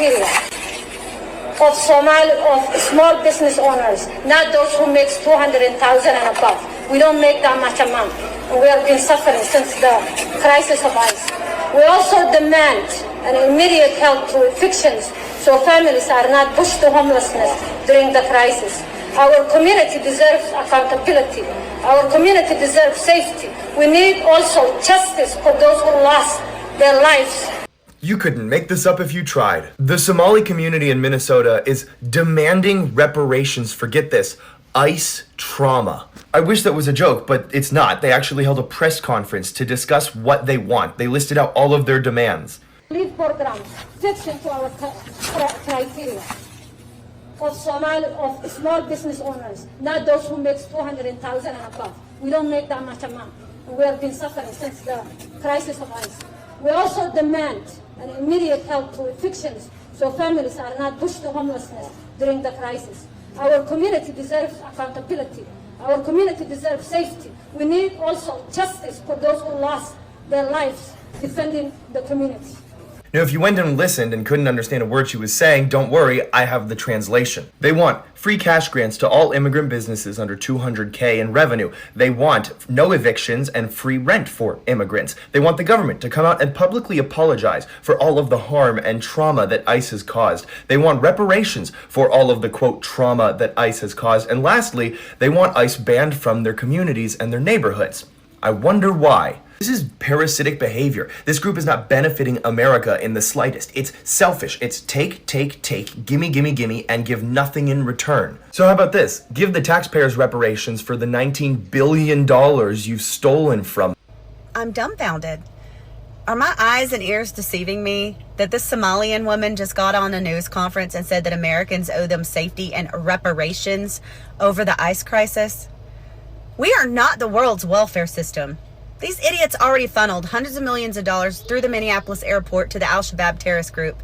criteria of Somali, of small business owners, not those who make 200,000 and above. We don't make that much amount. And we have been suffering since the crisis of ICE. We also demand an immediate help through evictions so families are not pushed to homelessness during the crisis. Our community deserves accountability. Our community deserves safety. We need also justice for those who lost their lives. You couldn't make this up if you tried. The Somali community in Minnesota is demanding reparations for, get this, ICE trauma. I wish that was a joke, but it's not. They actually held a press conference to discuss what they want. They listed out all of their demands. Leave programs fits into our criteria of Somali, of small business owners, not those who make 200,000 and above. We don't make that much amount. And we have been suffering since the crisis of ICE. We also demand an immediate help through evictions so families are not pushed to homelessness during the crisis. Our community deserves accountability. Our community deserves safety. We need also justice for those who lost their lives defending the community. Now, if you went and listened and couldn't understand a word she was saying, don't worry, I have the translation. They want free cash grants to all immigrant businesses under $200K in revenue. They want no evictions and free rent for immigrants. They want the government to come out and publicly apologize for all of the harm and trauma that ICE has caused. They want reparations for all of the, quote, trauma that ICE has caused. And lastly, they want ICE banned from their communities and their neighborhoods. I wonder why. This is parasitic behavior. This group is not benefiting America in the slightest. It's selfish. It's take, gimme, gimme, gimme, and give nothing in return. So how about this? Give the taxpayers reparations for the $19 billion you've stolen from. I'm dumbfounded. Are my eyes and ears deceiving me that this Somalian woman just got on a news conference and said that Americans owe them safety and reparations over the ICE crisis? We are not the world's welfare system. These idiots already funneled hundreds of millions of dollars through the Minneapolis airport to the Al-Shabaab terrorist group.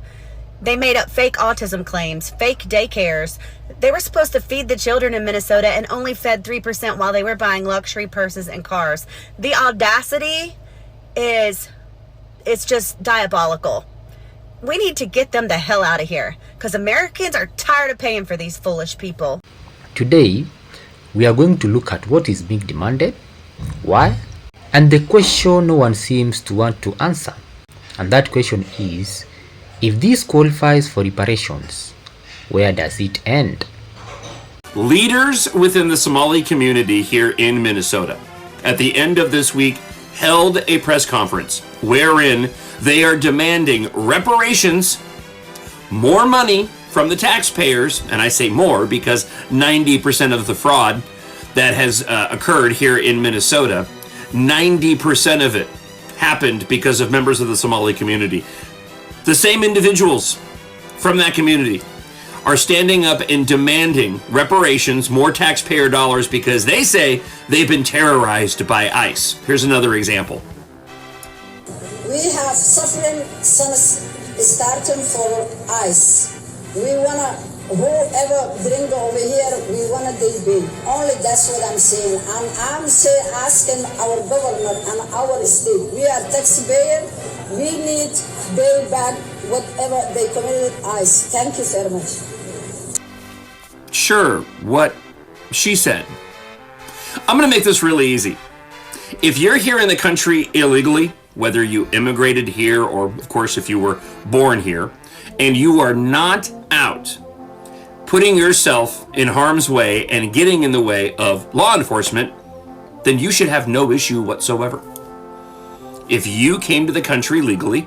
They made up fake autism claims, fake daycares. They were supposed to feed the children in Minnesota and only fed 3% while they were buying luxury purses and cars. The audacity it's just diabolical. We need to get them the hell out of here because Americans are tired of paying for these foolish people. Today, we are going to look at what is being demanded, why, and the question no one seems to want to answer. And that question is, if this qualifies for reparations, where does it end? Leaders within the Somali community here in Minnesota at the end of this week held a press conference wherein they are demanding reparations, more money from the taxpayers, and I say more because 90% of the fraud that has occurred here in Minnesota, 90% of it happened because of members of the Somali community. The same individuals from that community are standing up and demanding reparations, more taxpayer dollars, because they say they've been terrorized by ICE. Here's another example. We have suffering since starting for ICE. We wanna, whoever bring over here, we wanna they be. Only that's what I'm saying. I'm asking our government and our state. We are taxpayer. We need pay back whatever they committed ICE. Thank you very much. Sure, what she said. I'm gonna make this really easy. If you're here in the country illegally, whether you immigrated here or, of course, if you were born here, and you are not out putting yourself in harm's way and getting in the way of law enforcement, then you should have no issue whatsoever. If you came to the country legally,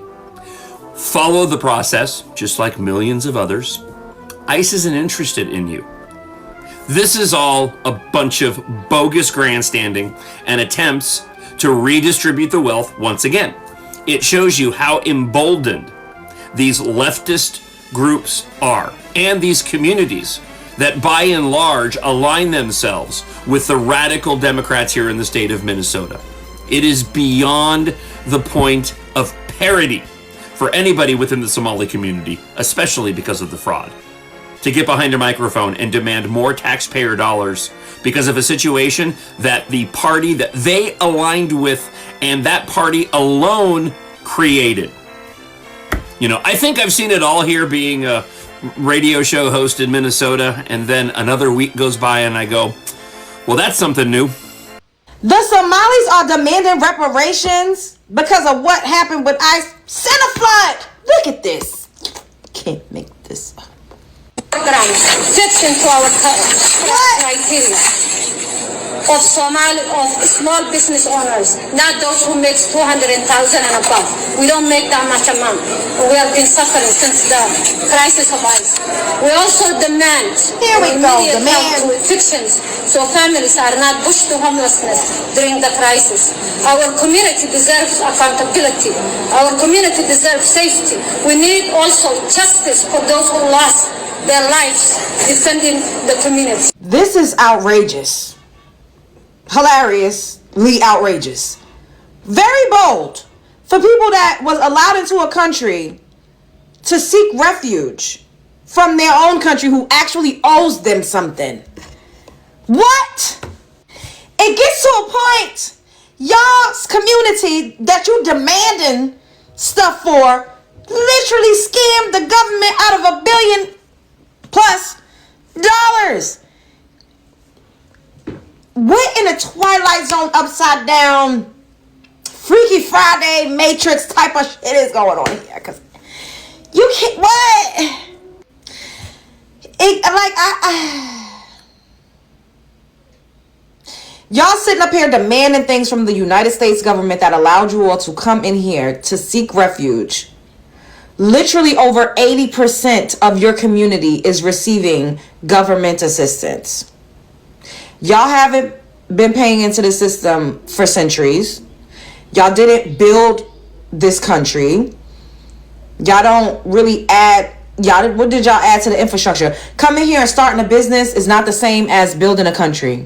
follow the process, just like millions of others, ICE isn't interested in you. This is all a bunch of bogus grandstanding and attempts to redistribute the wealth once again. It shows you how emboldened these leftist groups are, and these communities that by and large align themselves with the radical Democrats here in the state of Minnesota. It is beyond the point of parody for anybody within the Somali community, especially because of the fraud, to get behind a microphone and demand more taxpayer dollars because of a situation that the party that they aligned with and that party alone created. You know, I think I've seen it all here being a radio show host in Minnesota, and then another week goes by and I go, well, that's something new. The Somalis are demanding reparations because of what happened with ICE. Send a flood. Look at this. Can't make this up. Fits into our criteria of small business owners, not those who make 200,000 and above. We don't make that much amount. We have been suffering since the crisis of ICE. We also demand immediate help to evictions so families are not pushed to homelessness during the crisis. Our community deserves accountability. Our community deserves safety. We need also justice for those who lost their lives defending the community. This is outrageous. Hilariously outrageous. Very bold for people that was allowed into a country to seek refuge from their own country who actually owes them something. What? It gets to a point, y'all's community that you demanding stuff for literally scammed the government out of $1 billion+ dollars. What in the Twilight Zone upside down Freaky Friday Matrix type of shit is going on here? Cause you can't, what? Y'all sitting up here demanding things from the United States government that allowed you all to come in here to seek refuge. Literally over 80% of your community is receiving government assistance. Y'all haven't been paying into the system for centuries. Y'all didn't build this country. Y'all don't really add, what did y'all add to the infrastructure? Coming here and starting a business is not the same as building a country.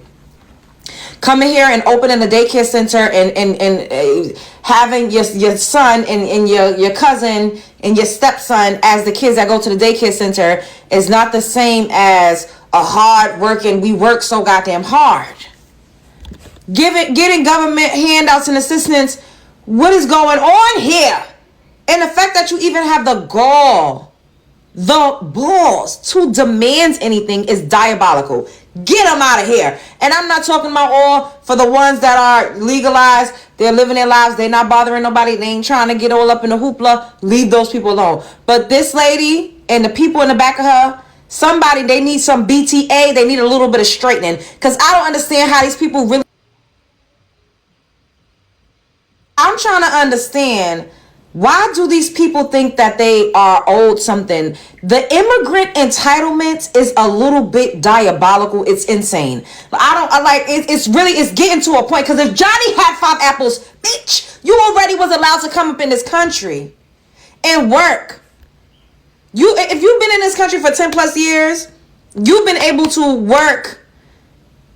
Coming here and opening a daycare center and having your son and your cousin and your stepson as the kids that go to the daycare center is not the same as a hard working, we work so goddamn hard. Getting government handouts and assistance, what is going on here? And the fact that you even have the balls to demand anything is diabolical. Get them out of here. And I'm not talking about all for the ones that are legalized. They're living their lives. They're not bothering nobody. They ain't trying to get all up in the hoopla. Leave those people alone. But this lady and the people in the back of her, somebody, they need some BTA. They need a little bit of straightening. Because I don't understand how these people really... I'm trying to understand, why do these people think that they are owed something? The immigrant entitlement is a little bit diabolical. It's insane. It's getting to a point. Because if Johnny had 5 apples, bitch, you already was allowed to come up in this country and work. If you've been in this country for 10+ years, you've been able to work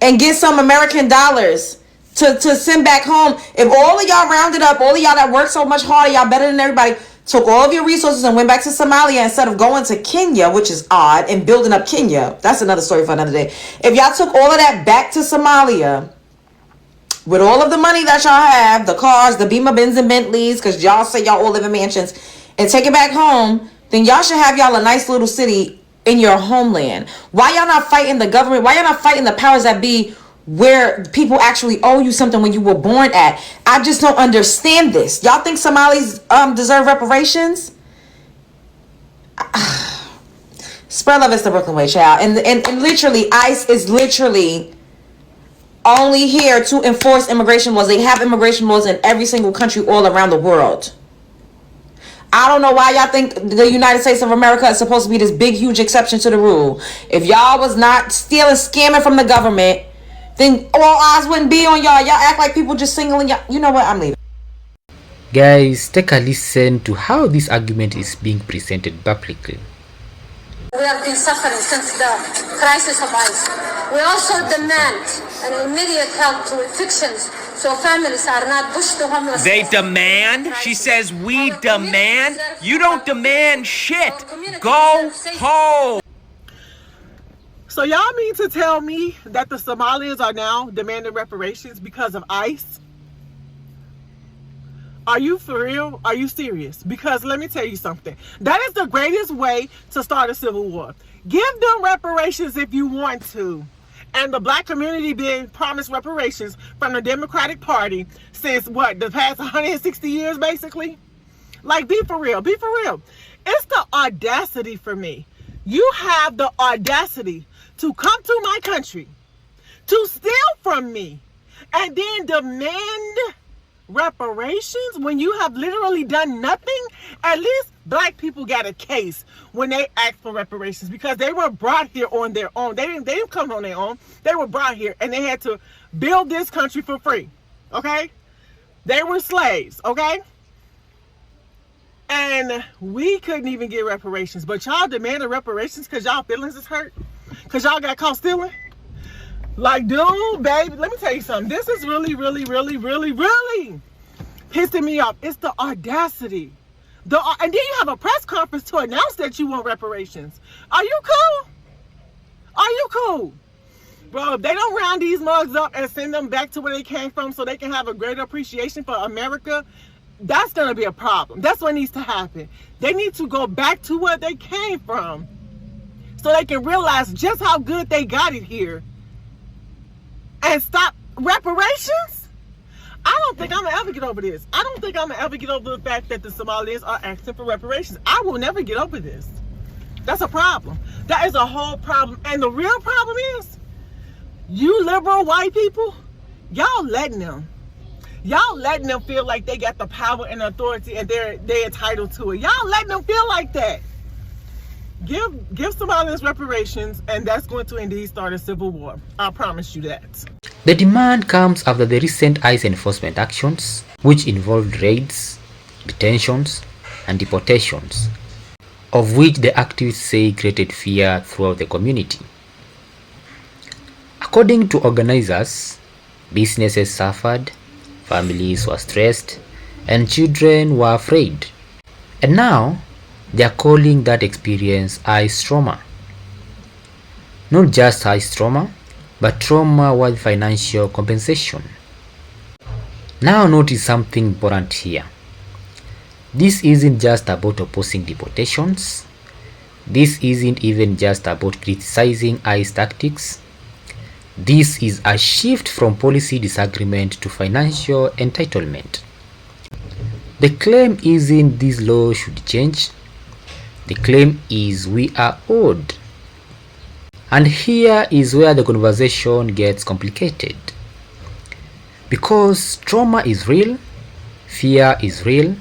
and get some American dollars to send back home. If all of y'all rounded up, all of y'all that worked so much harder, y'all better than everybody, took all of your resources and went back to Somalia instead of going to Kenya, which is odd, and building up Kenya. That's another story for another day. If y'all took all of that back to Somalia with all of the money that y'all have, the cars, the Beamer, Benz, and Bentleys, because y'all say y'all all live in mansions, and take it back home, then y'all should have y'all a nice little city in your homeland. Why y'all not fighting the government? Why y'all not fighting the powers that be where people actually owe you something when you were born at? I just don't understand this. Y'all think Somalis deserve reparations? Spread love is the Brooklyn way, child. And literally, ICE is literally only here to enforce immigration laws. They have immigration laws in every single country all around the world. I don't know why y'all think the United States of America is supposed to be this big, huge exception to the rule. If y'all was not stealing, scamming from the government, then all eyes wouldn't be on y'all. Y'all act like people just singling y'all. You know what? I'm leaving. Guys, take a listen to how this argument is being presented publicly. We have been suffering since the crisis of ICE. We also demand an immediate help to evictions so families are not pushed to homelessness. They demand? She says we demand? You don't demand shit. Go home. So y'all mean to tell me that the Somalians are now demanding reparations because of ICE? Are you for real? Are you serious? Because let me tell you something. That is the greatest way to start a civil war. Give them reparations if you want to. And the black community been promised reparations from the Democratic Party since what, the past 160 years basically? Like, be for real, be for real. It's the audacity for me. You have the audacity to come to my country, to steal from me, and then demand reparations when you have literally done nothing. At least black people got a case when they asked for reparations, because they were brought here on their own. They didn't come on their own. They were brought here and they had to build this country for free. Okay? They were slaves, okay? And we couldn't even get reparations, but y'all demanded reparations because y'all feelings is hurt, because y'all got caught stealing. Like, dude, baby, let me tell you something. This is really, really, really, really, really pissing me off. It's the audacity. And then you have a press conference to announce that you want reparations. Are you cool? Are you cool? Bro, if they don't round these mugs up and send them back to where they came from so they can have a greater appreciation for America, that's going to be a problem. That's what needs to happen. They need to go back to where they came from so they can realize just how good they got it here. And stop reparations? I don't think I'm gonna ever get over this. I don't think I'm gonna ever get over the fact that the Somalis are asking for reparations. I will never get over this. That's a problem. That is a whole problem. And the real problem is, you liberal white people, y'all letting them feel like they got the power and authority and they're entitled to it. Y'all letting them feel like that. Give Somalians reparations, and that's going to indeed start a civil war. I promise you that. The demand comes after the recent ICE enforcement actions, which involved raids, detentions, and deportations, of which the activists say created fear throughout the community. According to organizers, businesses suffered, families were stressed, and children were afraid. And now, they are calling that experience ICE trauma. Not just ICE trauma, but trauma with financial compensation. Now notice something important here. This isn't just about opposing deportations. This isn't even just about criticizing ICE tactics. This is a shift from policy disagreement to financial entitlement. The claim isn't this law should change. The claim is we are owed. And here is where the conversation gets complicated. Because trauma is real, fear is real,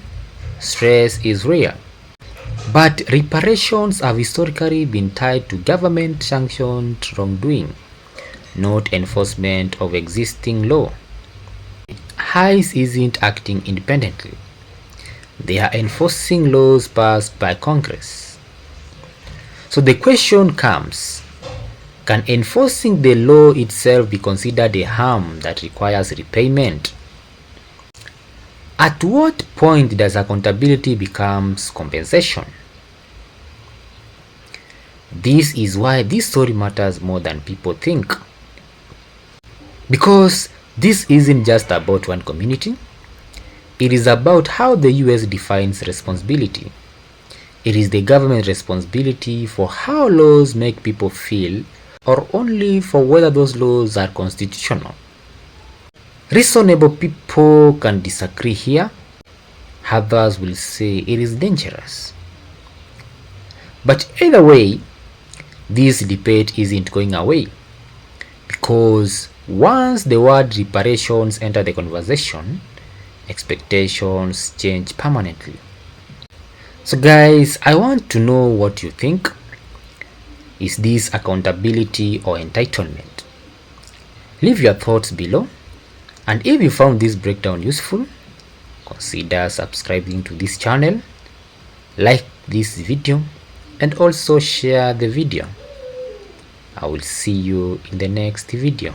stress is real. But reparations have historically been tied to government-sanctioned wrongdoing, not enforcement of existing law. ICE isn't acting independently. They are enforcing laws passed by Congress. So the question comes, can enforcing the law itself be considered a harm that requires repayment? At what point does accountability become compensation? This is why this story matters more than people think. Because this isn't just about one community. It is about how the US defines responsibility. It is the government's responsibility for how laws make people feel, or only for whether those laws are constitutional. Reasonable people can disagree here. Others will say it is dangerous. But either way, this debate isn't going away. Because once the word reparations enter the conversation, expectations change permanently. So guys, I want to know what you think. Is this accountability or entitlement? Leave your thoughts below. And if you found this breakdown useful, consider subscribing to this channel, like this video, and also share the video. I will see you in the next video.